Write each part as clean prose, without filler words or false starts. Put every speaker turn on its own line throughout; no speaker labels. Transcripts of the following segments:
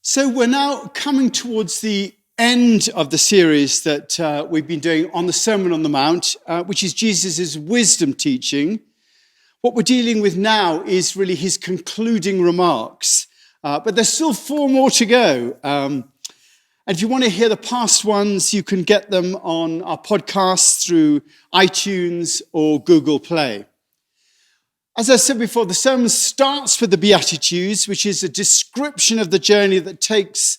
So we're now coming towards the end of the series that we've been doing on the Sermon on the Mount, which is Jesus' wisdom teaching. What we're dealing with now is really his concluding remarks, but there's still 4 more to go. And if you want to hear the past ones, you can get them on our podcast through iTunes or Google Play. As I said before, the sermon starts with the Beatitudes, which is a description of the journey that takes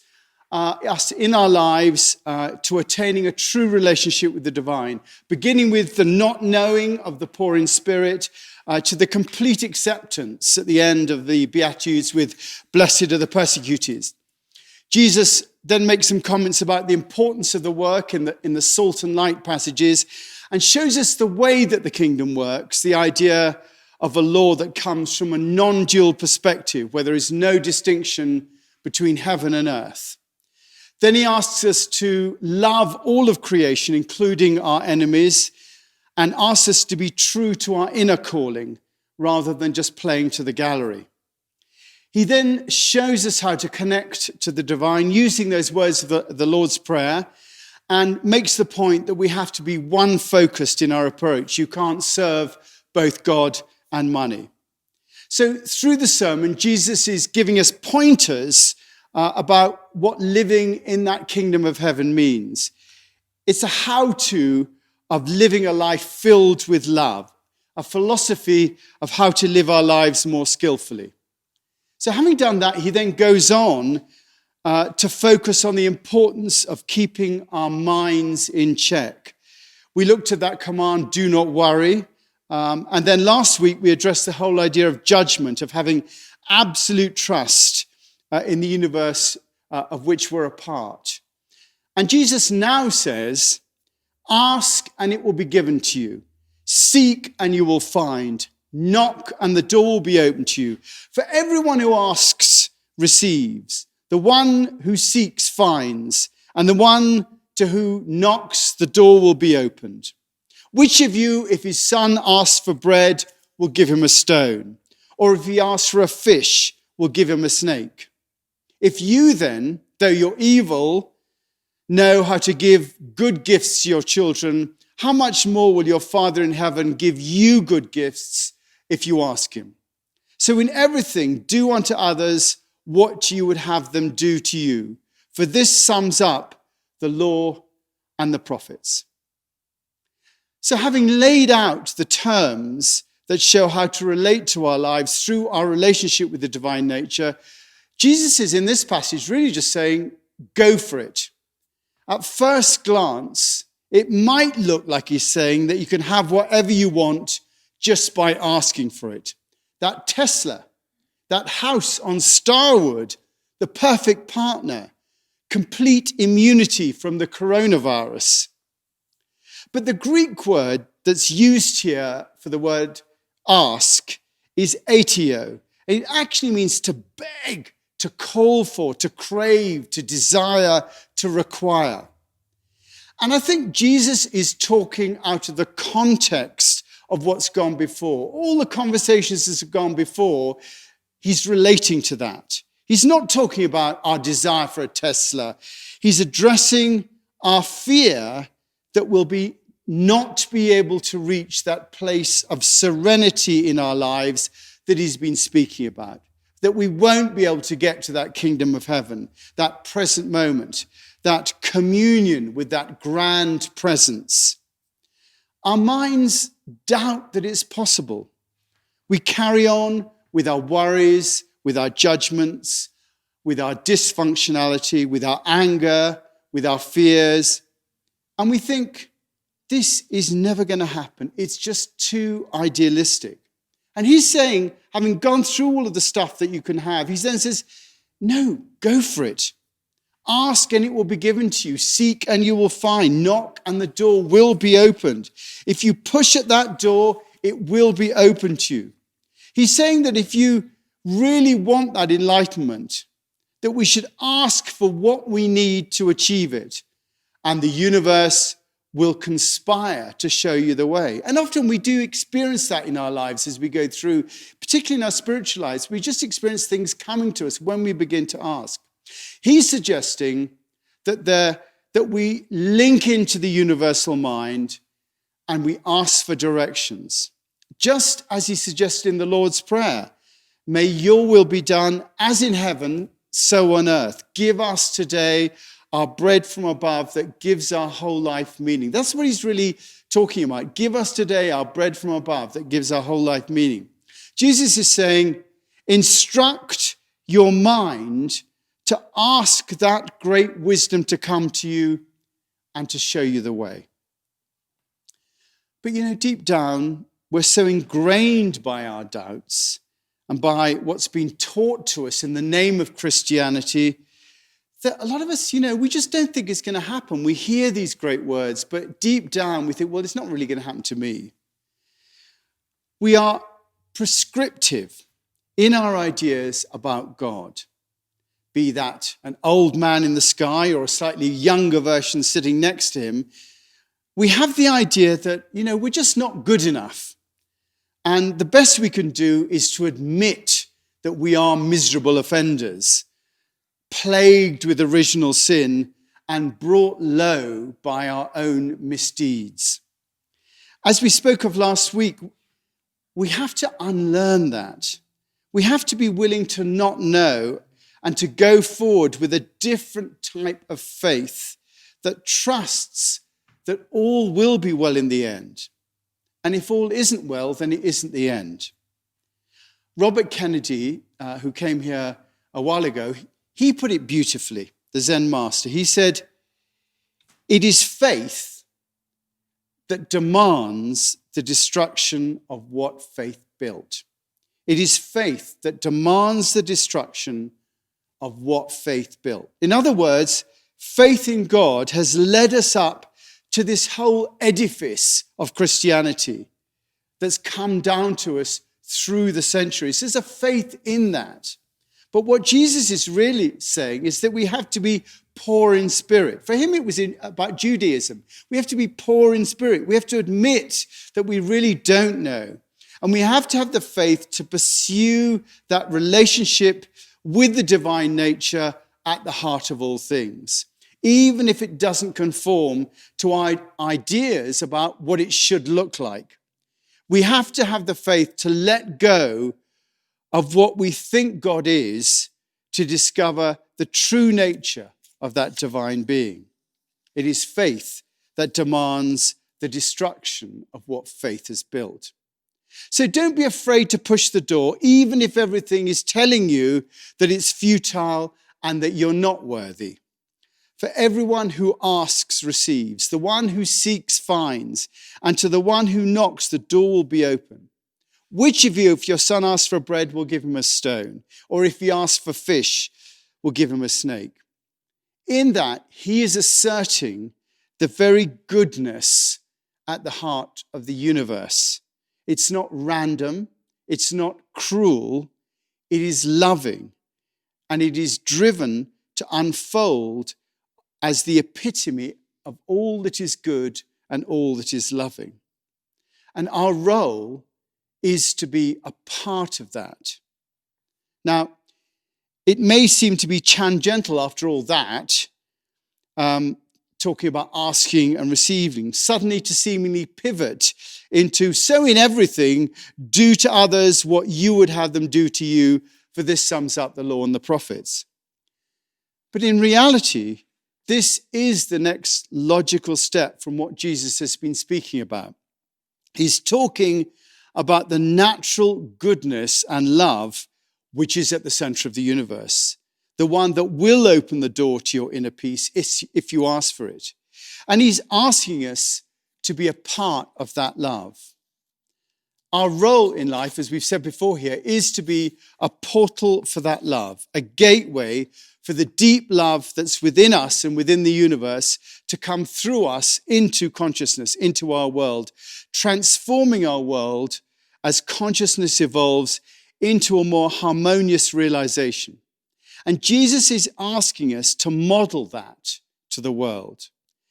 us in our lives to attaining a true relationship with the divine, beginning with the not knowing of the poor in spirit, to the complete acceptance at the end of the Beatitudes with blessed are the persecuted. Jesus then makes some comments about the importance of the work in the salt and light passages and shows us the way that the kingdom works, the idea of a law that comes from a non-dual perspective, where there is no distinction between heaven and earth. Then he asks us to love all of creation, including our enemies, and asks us to be true to our inner calling rather than just playing to the gallery. He then shows us how to connect to the divine using those words of the Lord's Prayer, and makes the point that we have to be one-focused in our approach. You can't serve both God and money. So through the sermon, Jesus is giving us pointers about what living in that kingdom of heaven means. It's a how-to of living a life filled with love, a philosophy of how to live our lives more skillfully. So having done that, he then goes on to focus on the importance of keeping our minds in check. We looked at that command, do not worry. And then last week, we addressed the whole idea of judgment, of having absolute trust in the universe of which we're a part. And Jesus now says, ask and it will be given to you. Seek and you will find. Knock and the door will be open to you. For everyone who asks receives. The one who seeks finds. And the one to who knocks, the door will be opened. Which of you, if his son asks for bread, will give him a stone? Or if he asks for a fish, will give him a snake? If you then, though you're evil, know how to give good gifts to your children, how much more will your Father in heaven give you good gifts if you ask him? So in everything, do unto others what you would have them do to you. For this sums up the law and the prophets. So having laid out the terms that show how to relate to our lives through our relationship with the divine nature, Jesus is in this passage really just saying, go for it. At first glance, it might look like he's saying that you can have whatever you want just by asking for it. That Tesla, that house on Starwood, the perfect partner, complete immunity from the coronavirus. But the Greek word that's used here for the word ask is aitio. It actually means to beg, to call for, to crave, to desire, to require. And I think Jesus is talking out of the context of what's gone before. All the conversations that have gone before, he's relating to that. He's not talking about our desire for a Tesla. He's addressing our fear that we'll not be able to reach that place of serenity in our lives that he's been speaking about. That we won't be able to get to that kingdom of heaven, that present moment, that communion with that grand presence. Our minds doubt that it's possible. We carry on with our worries, with our judgments, with our dysfunctionality, with our anger, with our fears. And we think, this is never going to happen. It's just too idealistic. And he's saying, having gone through all of the stuff that you can have, he then says, no, go for it. Ask and it will be given to you. Seek and you will find. Knock and the door will be opened. If you push at that door, it will be opened to you. He's saying that if you really want that enlightenment, that we should ask for what we need to achieve it. And the universe will conspire to show you the way. And often we do experience that in our lives as we go through, particularly in our spiritual lives. We just experience things coming to us when we begin to ask. He's suggesting that we link into the universal mind and we ask for directions. Just as he suggested in the Lord's Prayer, may your will be done as in heaven, so on earth. Give us today our bread from above that gives our whole life meaning. That's what he's really talking about. Give us today our bread from above that gives our whole life meaning. Jesus is saying, instruct your mind to ask that great wisdom to come to you and to show you the way. But deep down, we're so ingrained by our doubts and by what's been taught to us in the name of Christianity that a lot of us, we just don't think it's going to happen. We hear these great words, but deep down we think, well, it's not really going to happen to me. We are prescriptive in our ideas about God, be that an old man in the sky or a slightly younger version sitting next to him. We have the idea that, we're just not good enough. And the best we can do is to admit that we are miserable offenders, plagued with original sin and brought low by our own misdeeds. As we spoke of last week, we have to unlearn that. We have to be willing to not know and to go forward with a different type of faith that trusts that all will be well in the end. And if all isn't well, then it isn't the end. Robert Kennedy, who came here a while ago, he put it beautifully, the Zen master. He said, it is faith that demands the destruction of what faith built. It is faith that demands the destruction of what faith built. In other words, faith in God has led us up to this whole edifice of Christianity that's come down to us through the centuries. There's a faith in that. But what Jesus is really saying is that we have to be poor in spirit. For him, it was about Judaism. We have to be poor in spirit. We have to admit that we really don't know. And we have to have the faith to pursue that relationship with the divine nature at the heart of all things, even if it doesn't conform to our ideas about what it should look like. We have to have the faith to let go of what we think God is to discover the true nature of that divine being. It is faith that demands the destruction of what faith has built. So don't be afraid to push the door, even if everything is telling you that it's futile and that you're not worthy. For everyone who asks receives, the one who seeks finds, and to the one who knocks the door will be open. Which of you, if your son asks for bread, will give him a stone? Or if he asks for fish, will give him a snake? In that, he is asserting the very goodness at the heart of the universe. It's not random, it's not cruel, it is loving, and it is driven to unfold as the epitome of all that is good and all that is loving. And our role is to be a part of that. Now, it may seem to be tangential after all that, talking about asking and receiving, suddenly to seemingly pivot into, so in everything, do to others what you would have them do to you, for this sums up the law and the prophets. But in reality, this is the next logical step from what Jesus has been speaking about. He's talking about the natural goodness and love which is at the center of the universe, the one that will open the door to your inner peace if you ask for it. And he's asking us to be a part of that love. Our role in life, as we've said before here, is to be a portal for that love, a gateway for the deep love that's within us and within the universe to come through us into consciousness, into our world, transforming our world as consciousness evolves into a more harmonious realization. And Jesus is asking us to model that to the world.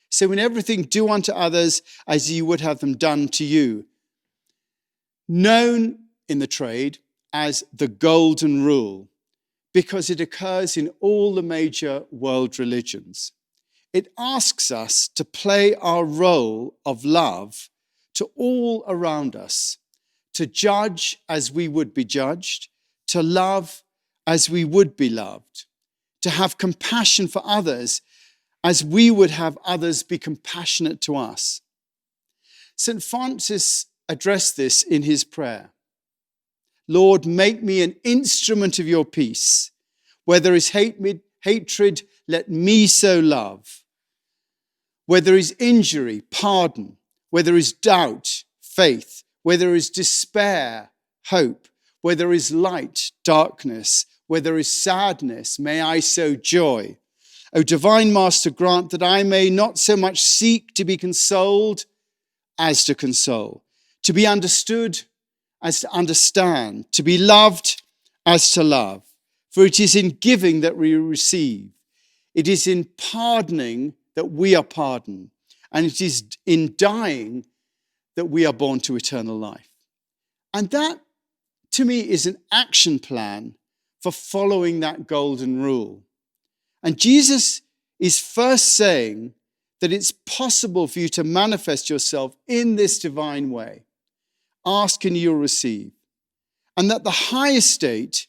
So in everything, do unto others as you would have them done to you. Known in the trade as the golden rule. because it occurs in all the major world religions. It asks us to play our role of love to all around us, to judge as we would be judged, to love as we would be loved, to have compassion for others as we would have others be compassionate to us. St. Francis addressed this in his prayer. Lord, make me an instrument of your peace. Where there is hatred, let me sow love. Where there is injury, pardon. Where there is doubt, faith. Where there is despair, hope. Where there is light, darkness. Where there is sadness, may I sow joy. O divine Master, grant that I may not so much seek to be consoled as to console, to be understood as to understand, to be loved as to love. For it is in giving that we receive. It is in pardoning that we are pardoned. And it is in dying that we are born to eternal life. And that, to me, is an action plan for following that golden rule. And Jesus is first saying that it's possible for you to manifest yourself in this divine way. Ask and you'll receive. And that the highest state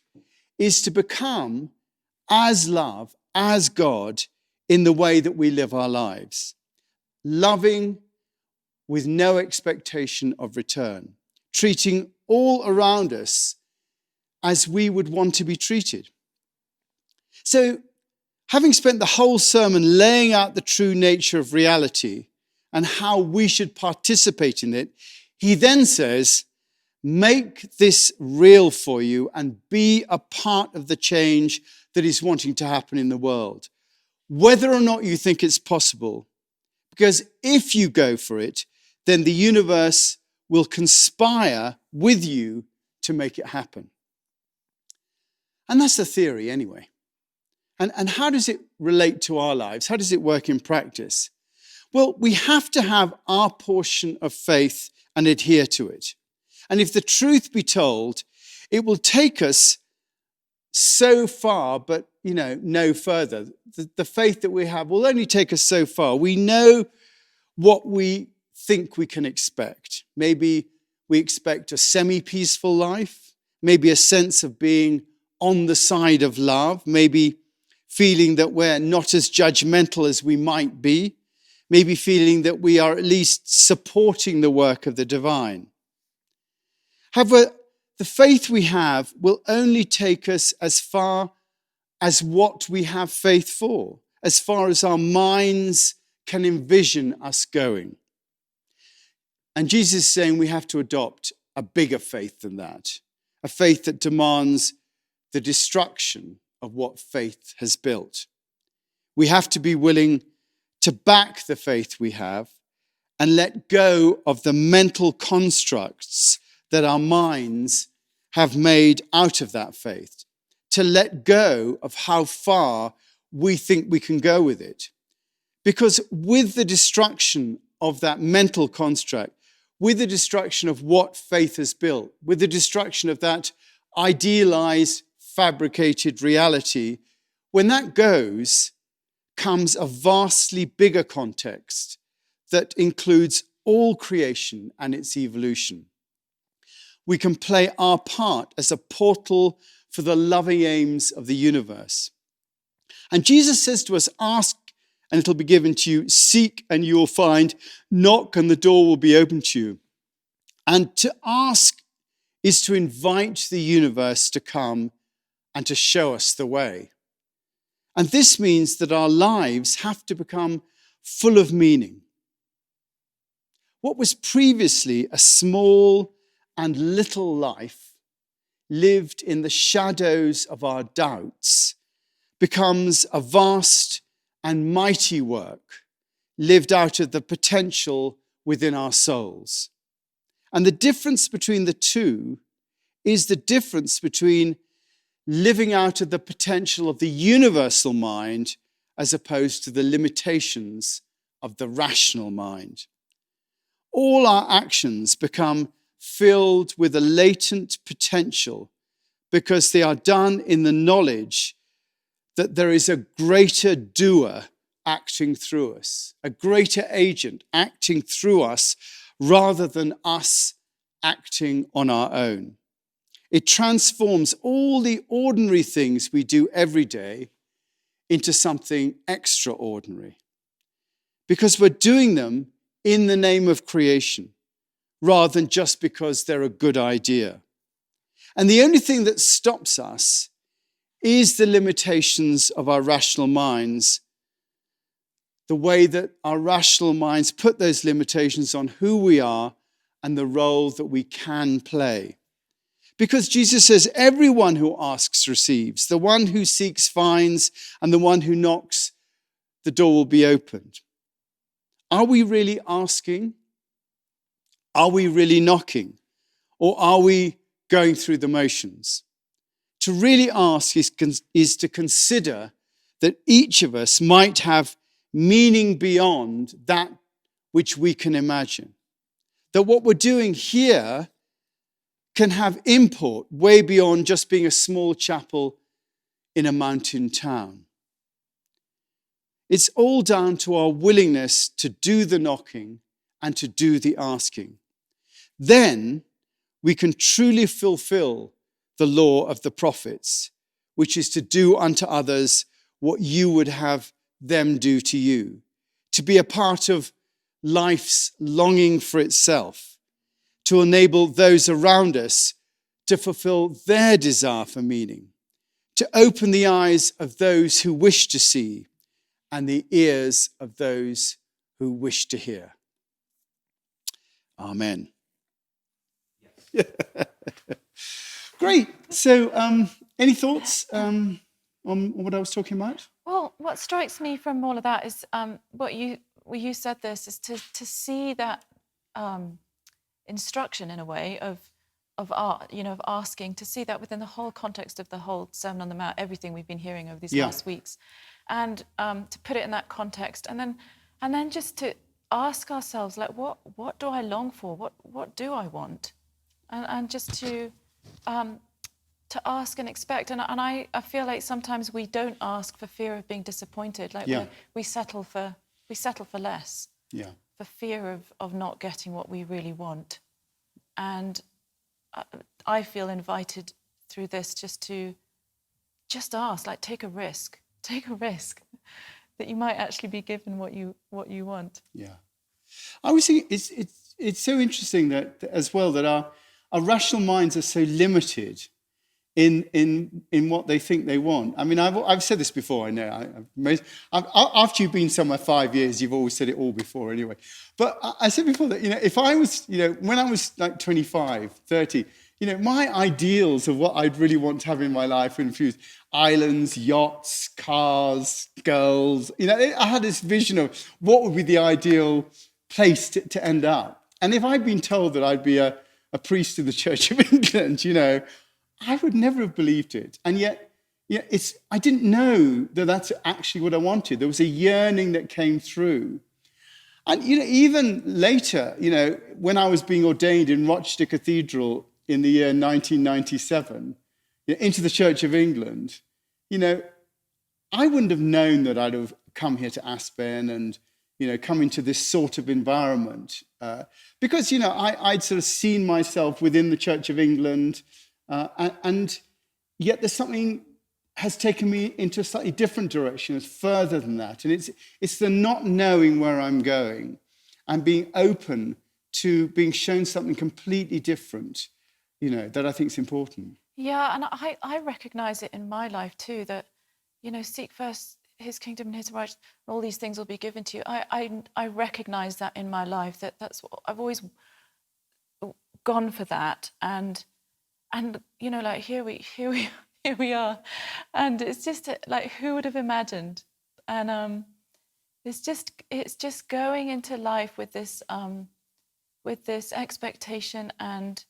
is to become as love, as God, in the way that we live our lives. Loving with no expectation of return. Treating all around us as we would want to be treated. So, having spent the whole sermon laying out the true nature of reality and how we should participate in it, he then says, make this real for you and be a part of the change that is wanting to happen in the world, whether or not you think it's possible. Because if you go for it, then the universe will conspire with you to make it happen. And that's the theory anyway. And how does it relate to our lives? How does it work in practice? Well, we have to have our portion of faith and adhere to it. And if the truth be told, it will take us so far, but, no further. The faith that we have will only take us so far. We know what we think we can expect. Maybe we expect a semi-peaceful life, maybe a sense of being on the side of love, maybe feeling that we're not as judgmental as we might be, maybe feeling that we are at least supporting the work of the divine. However, the faith we have will only take us as far as what we have faith for, as far as our minds can envision us going. And Jesus is saying we have to adopt a bigger faith than that, a faith that demands the destruction of what faith has built. We have to be willing to back the faith we have and let go of the mental constructs that our minds have made out of that faith, to let go of how far we think we can go with it. Because with the destruction of that mental construct, with the destruction of what faith has built, with the destruction of that idealized, fabricated reality, when that goes, comes a vastly bigger context that includes all creation and its evolution. We can play our part as a portal for the loving aims of the universe. And Jesus says to us, ask and it'll be given to you, seek and you will find, knock and the door will be opened to you. And to ask is to invite the universe to come and to show us the way. And this means that our lives have to become full of meaning. What was previously a small and little life, lived in the shadows of our doubts, becomes a vast and mighty work, lived out of the potential within our souls. And the difference between the two is the difference between living out of the potential of the universal mind as opposed to the limitations of the rational mind. All our actions become filled with a latent potential because they are done in the knowledge that there is a greater doer acting through us, a greater agent acting through us rather than us acting on our own. It transforms all the ordinary things we do every day into something extraordinary, because we're doing them in the name of creation rather than just because they're a good idea. And the only thing that stops us is the limitations of our rational minds, the way that our rational minds put those limitations on who we are and the role that we can play. Because Jesus says, everyone who asks receives, the one who seeks finds, and the one who knocks, the door will be opened. Are we really asking? Are we really knocking? Or are we going through the motions? To really ask is to consider that each of us might have meaning beyond that which we can imagine. That what we're doing here can have import way beyond just being a small chapel in a mountain town. It's all down to our willingness to do the knocking and to do the asking. Then we can truly fulfill the law of the prophets, which is to do unto others what you would have them do to you, to be a part of life's longing for itself, to enable those around us to fulfill their desire for meaning, to open the eyes of those who wish to see and the ears of those who wish to hear. Amen. Yes. Great. So any thoughts on what I was talking about?
Well, what strikes me from all of that is what you said this is to see that instruction in a way of art, of asking, to see that within the whole context of the whole Sermon on the Mount, everything we've been hearing over these last weeks, and to put it in that context, and then just to ask ourselves, like, what do I long for? What do I want? And just to ask and expect. And I feel like sometimes we don't ask for fear of being disappointed. Like we settle for less. Yeah. For fear of not getting what we really want. And I feel invited through this just ask, like, take a risk that you might actually be given what you want.
Yeah. I was thinking it's so interesting that as well that our rational minds are so limited in what they think they want. I mean, I've said this before, I know. After you've been somewhere 5 years, you've always said it all before anyway. But I said before that, if I was, when I was like 25, 30, my ideals of what I'd really want to have in my life were infused. Islands, yachts, cars, girls. I had this vision of what would be the ideal place to end up. And if I'd been told that I'd be a priest of the Church of England, I would never have believed it. And yet, I didn't know that that's actually what I wanted. There was a yearning that came through. And, even later, when I was being ordained in Rochester Cathedral in the year 1997, into the Church of England, I wouldn't have known that I'd have come here to Aspen and, come into this sort of environment. Because, I'd sort of seen myself within the Church of England. And yet there's something has taken me into a slightly different direction. It's further than that. And it's the not knowing where I'm going and being open to being shown something completely different, that I think is important.
Yeah, and I recognise it in my life too, that, seek first his kingdom and his righteousness, all these things will be given to you. I recognise that in my life, that's what I've always gone for that. And like here we are, and it's just like, who would have imagined? And it's just going into life with this expectation and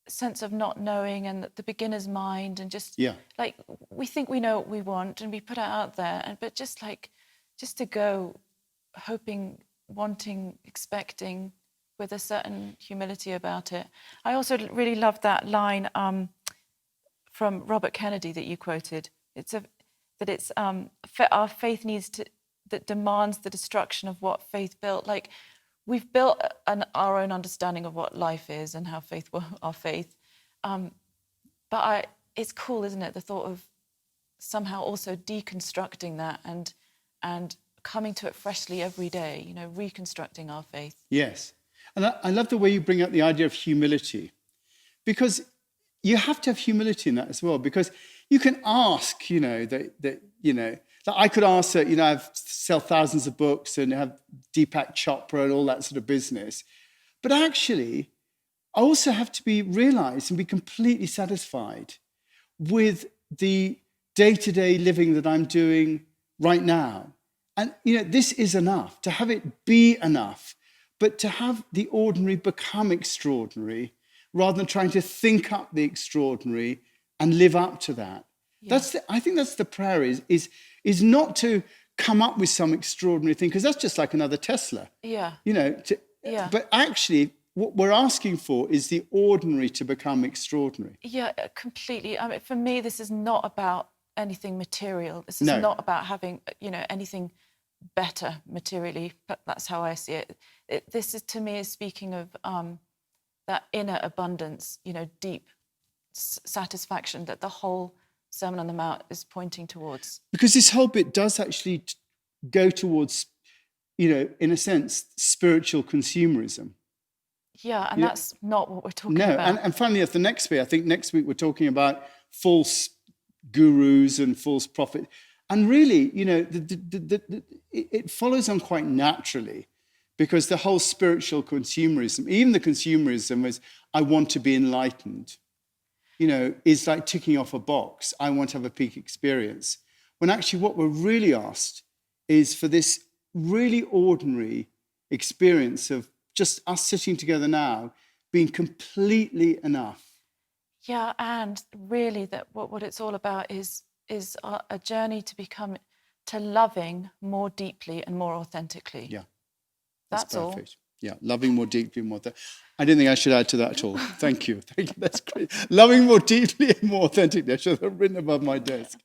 sense of not knowing, and the beginner's mind, and just like we think we know what we want, and we put it out there, but just to go, hoping, wanting, expecting, with a certain humility about it. I also really love that line from Robert Kennedy that you quoted. Our faith that demands the destruction of what faith built. Like, we've built our own understanding of what life is and how our faith. But it's cool, isn't it? The thought of somehow also deconstructing that and coming to it freshly every day, reconstructing our faith.
Yes. And I love the way you bring up the idea of humility, because you have to have humility in that as well, because you can ask, that I could ask that, I sell thousands of books and have Deepak Chopra and all that sort of business. But actually, I also have to be realized and be completely satisfied with the day-to-day living that I'm doing right now. And, this is enough, to have it be enough, but to have the ordinary become extraordinary rather than trying to think up the extraordinary and live up to that. Yeah. I think that's the prayer is not to come up with some extraordinary thing, because that's just like another Tesla.
Yeah.
But actually, what we're asking for is the ordinary to become extraordinary.
Yeah, completely. I mean, for me, this is not about anything material. This is not about having, anything better materially. But that's how I see it. This is, to me, is speaking of that inner abundance, deep satisfaction that the whole Sermon on the Mount is pointing towards.
Because this whole bit does actually go towards, in a sense, spiritual consumerism.
Yeah, and that's not what we're talking about.
No, and finally, at the next bit, I think next week we're talking about false gurus and false prophets. And really, it follows on quite naturally, because the whole spiritual consumerism, even the consumerism is, I want to be enlightened, is like ticking off a box. I want to have a peak experience. When actually what we're really asked is for this really ordinary experience of just us sitting together now being completely enough.
Yeah, and really that what it's all about is a journey to loving more deeply and more authentically.
Yeah.
That's
perfect.
all.
Yeah, loving more deeply and more. I didn't think I should add to that at all. Thank you. That's great. Loving more deeply and more authentically. I should have written above my desk.